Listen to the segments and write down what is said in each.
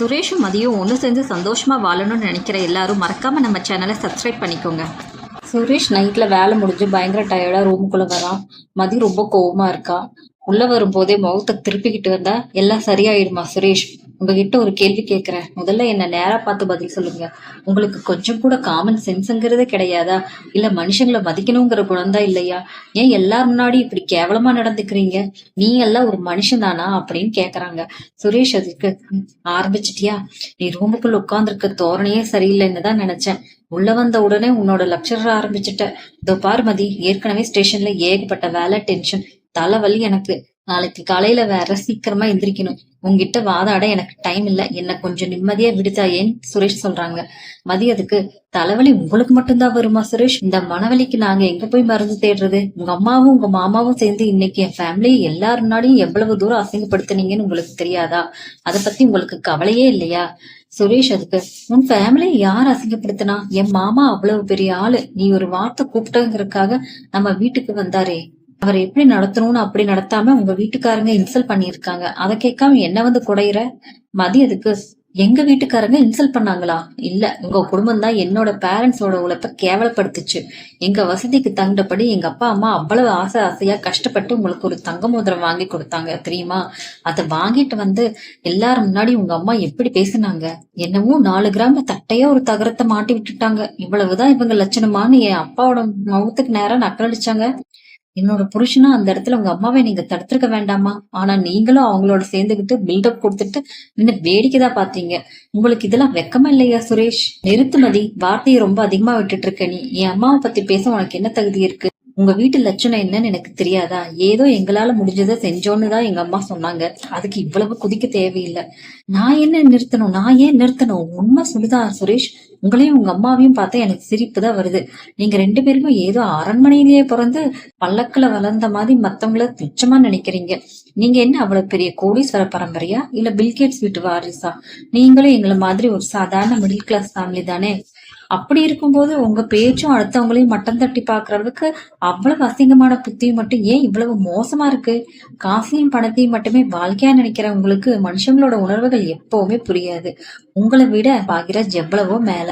சுரேஷும் மதியும் ஒன்று சேர்ந்து சந்தோஷமாக வாழணும்னு நினைக்கிற எல்லாரும் மறக்காமல் நம்ம சேனலை சப்ஸ்கிரைப் பண்ணிக்கோங்க. சுரேஷ் நைட்டில் வேலை முடிஞ்சு பயங்கர டயர்டாக ரூமுக்குள்ளே வரான். மதி ரொம்ப கோவமாக இருக்கா. உள்ளே வரும்போதே முகத்தை திருப்பிக்கிட்டு வந்தா எல்லாம் சரியாயிடுமா? சுரேஷ், உங்ககிட்ட ஒரு கேள்வி கேட்குறேன். முதல்ல என்ன நேரா பார்த்து பதில் சொல்லுங்க. உங்களுக்கு கொஞ்சம் கூட காமன் சென்ஸுங்கிறதே கிடையாதா? இல்ல மனுஷங்களை மதிக்கணுங்கிற குணம்தான் இல்லையா? ஏன் எல்லாரும் முன்னாடி இப்படி கேவலமா நடந்துக்கிறீங்க? நீ எல்லாம் ஒரு மனுஷன் தானா அப்படின்னு கேக்குறாங்க. சுரேஷ் அதுக்கு ஆரம்பிச்சிட்டியா? நீ ரூமுக்குள்ள உட்கார்ந்துருக்க தோரணையே சரியில்லைன்னு தான் நினைச்சேன். உள்ள வந்த உடனே உன்னோட லெக்சர் ஆரம்பிச்சுட்ட. இதோ பார்மதி, ஏற்கனவே ஸ்டேஷன்ல ஏகப்பட்ட வேலை, டென்ஷன், தலைவலி எனக்கு. நாளைக்கு காலையில வேற சீக்கிரமா எந்திரிக்கணும். உங்ககிட்ட வாதாட எனக்கு டைம் இல்ல. என்ன கொஞ்சம் நிம்மதியா விடுத்தாயேன்னு சுரேஷ் சொல்றாங்க. மதியத்துக்கு தலைவலி உங்களுக்கு மட்டும்தான் வருமா சுரேஷ்? இந்த மனவலிக்கு நாங்க எங்க போய் மருந்து தேடுறது? உங்க அம்மாவும் உங்க மாமாவும் சேர்ந்து இன்னைக்கு என் ஃபேமிலி எல்லாரும் முன்னாடியும் எவ்வளவு தூரம் அசிங்கப்படுத்தினீங்கன்னு உங்களுக்கு தெரியாதா? அத பத்தி உங்களுக்கு கவலையே இல்லையா? சுரேஷ் அதுக்கு, உன் ஃபேமிலி யார் அசிங்கப்படுத்தினா? என் மாமா அவ்வளவு பெரிய ஆளு. நீ ஒரு வார்த்தை கூப்பிட்டங்கிறதுக்காக நம்ம வீட்டுக்கு வந்தாரே, அவர் எப்படி நடத்தணும்னு அப்படி நடத்தாம உங்க வீட்டுக்காரங்க இன்சல்ட் பண்ணிருக்காங்க. அதை கேட்காம என்ன வந்து குடையிற? மதியத்துக்கு, எங்க வீட்டுக்காரங்க இன்சல்ட் பண்ணாங்களா? இல்ல, உங்க குடும்பம் தான் என்னோட பேரண்ட்ஸோட உழைப்ப கேவலப்படுத்துச்சு. எங்க வசதிக்கு தகுந்தபடி எங்க அப்பா அம்மா அவ்வளவு ஆசையா கஷ்டப்பட்டு உங்களுக்கு ஒரு தங்க மோதிரம் வாங்கி கொடுத்தாங்க தெரியுமா? அதை வாங்கிட்டு வந்து எல்லாரும் முன்னாடி உங்க அம்மா எப்படி பேசினாங்க? என்னமோ 4 கிராம் தட்டையா ஒரு தகரத்தை மாட்டி விட்டுட்டாங்க. இவ்வளவுதான் இவங்க லட்சணமான்னு என் அப்பாவோட முகத்துக்கு நேரம் நக்கலடிச்சாங்க. என்னோட புருஷனா அந்த இடத்துல உங்க அம்மாவை நீங்க தடுத்திருக்க வேண்டாமா? ஆனா நீங்களும் அவங்களோட சேர்ந்துகிட்டு பில்டப் கொடுத்துட்டு நின்று வேடிக்கைதான் பாத்தீங்க. உங்களுக்கு இதெல்லாம் வெக்கமா இல்லையா சுரேஷ்? நிறுத்துமதி, வார்த்தையை ரொம்ப அதிகமா விட்டுட்டு இருக்க நீ. என் அம்மாவை பத்தி பேச உனக்கு என்ன தகுதி இருக்கு? உங்க வீட்டு லட்சணம் என்னன்னு எனக்கு தெரியாதா? ஏதோ எங்களால முடிஞ்சதை செஞ்சோன்னு தான் எங்க அம்மா சொன்னாங்க. அதுக்கு இவ்வளவு குதிக்க தேவையில்லை. நான் என்ன நிறுத்தணும்? நான் ஏன் நிறுத்தணும்? உண்மை சொல்லுதான் சுரேஷ். உங்களையும் உங்க அம்மாவையும் பார்த்தா எனக்கு சிரிப்பு தான் வருது. நீங்க 2 பேருமே ஏதோ அரண்மனையிலேயே பிறந்து பல்லக்குல வளர்ந்த மாதிரி மத்தவங்கள துச்சமா நினைக்கிறீங்க. நீங்க என்ன அவ்வளவு பெரிய கோடீஸ்வர பரம்பரையா? இல்ல பில்கேட்ஸ் வீட்டு வாரிசா? நீங்களும் எங்களை மாதிரி ஒரு சாதாரண மிடில் கிளாஸ் ஃபேமிலி தானே. அப்படி இருக்கும்போது உங்க பேச்சும் அடுத்தவங்களையும் மட்டம் தட்டி பாக்குற அளவுக்கு அவ்வளவு அசிங்கமான புத்தியும் மட்டும் ஏன் இவ்வளவு மோசமா இருக்கு? காசையும் பணத்தையும் மட்டுமே வாழ்க்கையா நினைக்கிற உங்களுக்கு மனுஷங்களோட உணர்வுகள் எப்பவுமே புரியாது. உங்களை விட பாகிராஜ் எவ்வளவோ மேல.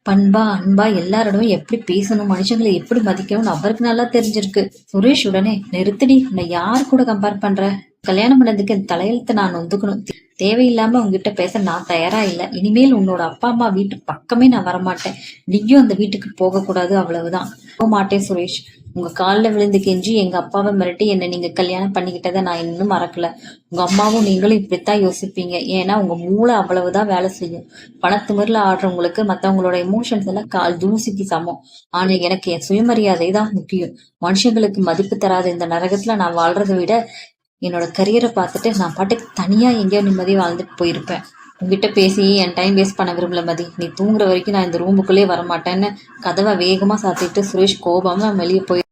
பண்பா அன்பா எல்லாரோடவும் எப்படி பேசணும், மனுஷங்களை எப்படி மதிக்கணும்னு அவருக்கு நல்லா தெரிஞ்சிருக்கு. சுரேஷ் உடனே, நிறுத்தடி, உன்னை யார் கூட கம்பேர் பண்ற? கல்யாணம் பண்ணதுக்கு என் தலையெழுத்து நான் ஒந்துக்கணும். தேவையில்லாம உங்ககிட்ட பேச நான் தயாரா இல்ல. இனிமேல் உன்னோட அப்பா அம்மா வீட்டு பக்கமே நான் வரமாட்டேன். நீயும் அந்த வீட்டுக்கு போக கூடாது, அவ்வளவுதான். போக மாட்டேன் சுரேஷ். உங்க காலில் விழுந்து கெஞ்சி எங்க அப்பாவை மிரட்டி என்ன நீங்க கல்யாணம் பண்ணிக்கிட்டதை நான் இன்னும் மறக்கல. உங்க அம்மாவும் நீங்களும் இப்படித்தான் யோசிப்பீங்க. ஏன்னா உங்க மூளை அவ்வளவுதான் வேலை செய்யும். பணத்துமரில் ஆடுறவங்களுக்கு மத்தவங்களோட எமோஷன்ஸ் எல்லாம் கால் தூசிக்கு சமம். ஆனா எனக்கு என் சுயமரியாதை தான் முக்கியம். மனுஷங்களுக்கு மதிப்பு தராத இந்த நரகத்துல நான் வாழ்றதை விட என்னோட கரியரை பார்த்துட்டு நான் பாட்டுக்கு தனியா எங்கேயோ நிம்மதியா வாழ்ந்துட்டு போயிருப்பேன். உங்ககிட்ட பேசி என் டைம் வேஸ்ட் பண்ண விரும்பல மதி. நீ தூங்குற வரைக்கும் நான் இந்த ரூமுக்குள்ளே வரமாட்டேன்னு கதவை வேகமா சாத்திட்டு சுரேஷ் கோபமா வெளியே போய்